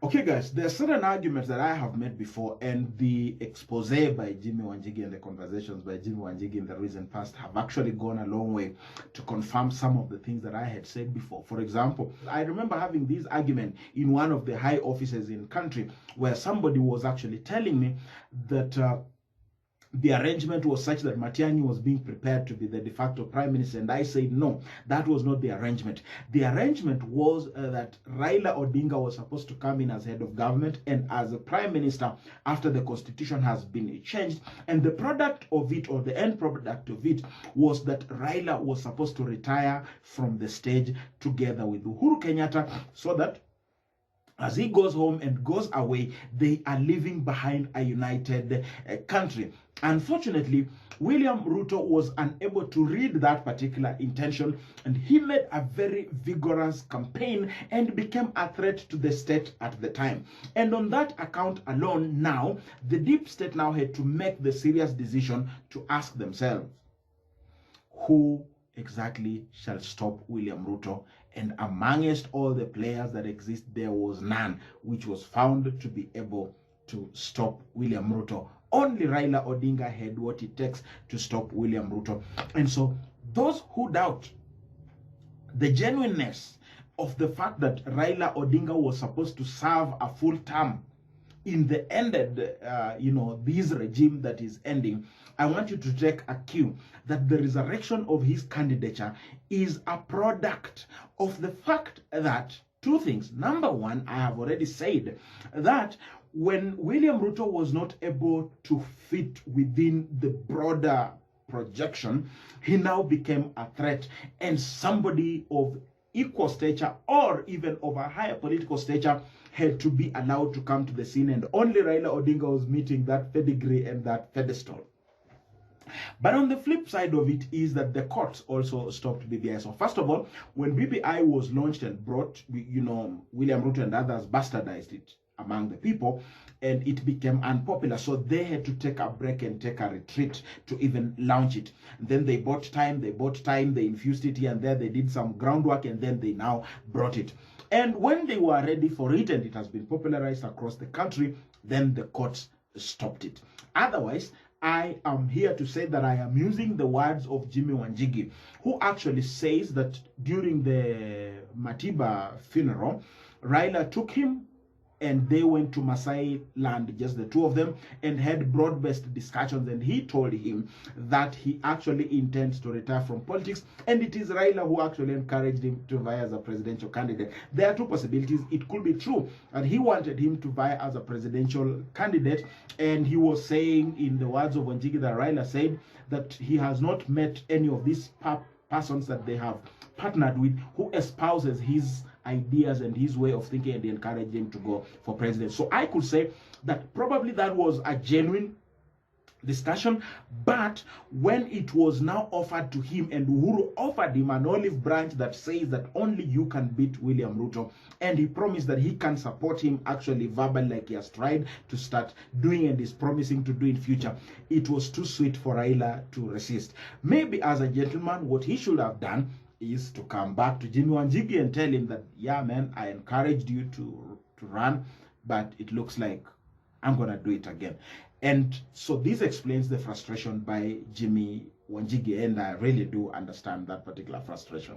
Okay, guys, there are certain arguments that I have made before, and the expose by Jimmy Wanjigi and the conversations by Jimmy Wanjigi in the recent past have actually gone a long way to confirm some of the things that I had said before. For example, I remember having this argument in one of the high offices in country where somebody was actually telling me that the arrangement was such that Matiang'i was being prepared to be the de facto prime minister, and I said no, that was not the arrangement. The arrangement was that Raila Odinga was supposed to come in as head of government and as a prime minister after the constitution has been changed, and the product of it, or the end product of it, was that Raila was supposed to retire from the stage together with Uhuru Kenyatta, so that as he goes home and goes away, they are leaving behind a united country. Unfortunately, William Ruto was unable to read that particular intention, and he made a very vigorous campaign and became a threat to the state at the time. And on that account alone, now, the deep state now had to make the serious decision to ask themselves, who exactly shall stop William Ruto? And amongst all the players that exist, there was none which was found to be able to stop William Ruto. Only Raila Odinga had what it takes to stop William Ruto. And so those who doubt the genuineness of the fact that Raila Odinga was supposed to serve a full term in the ended, this regime that is ending, I want you to take a cue that the resurrection of his candidature is a product of the fact that two things. Number one, I have already said that when William Ruto was not able to fit within the broader projection, he now became a threat, and somebody of equal stature or even of a higher political stature had to be allowed to come to the scene, and only Raila Odinga was meeting that pedigree and that pedestal. But on the flip side of it is that the courts also stopped BBI. So first of all, when BBI was launched and brought, William Ruto and others bastardized it among the people, and it became unpopular. So they had to take a break and take a retreat to even launch it. And then they bought time, they infused it here and there, they did some groundwork, and then they now brought it. And when they were ready for it, and it has been popularized across the country, then the courts stopped it. Otherwise, I am here to say that I am using the words of Jimmy Wanjigi, who actually says that during the Matiba funeral, Raila took him and they went to Maasai land, just the two of them, and had broad-based discussions, and he told him that he actually intends to retire from politics, and it is Raila who actually encouraged him to vie as a presidential candidate. There are two possibilities. It could be true, and he wanted him to vie as a presidential candidate, and he was saying, in the words of Wanjigi, that Raila said that he has not met any of these persons that they have partnered with who espouses his ideas and his way of thinking, and encourage him to go for president. So I could say that probably that was a genuine discussion, but when it was now offered to him, and Uhuru offered him an olive branch that says that only you can beat William Ruto, and he promised that he can support him actually verbally, like he has tried to start doing and is promising to do in future, it was too sweet for Raila to resist. Maybe as a gentleman, what he should have done is to come back to Jimmy Wanjigi and tell him that, yeah, man, I encouraged you to run, but it looks like I'm going to do it again. And so this explains the frustration by Jimmy Wanjigi, and I really do understand that particular frustration.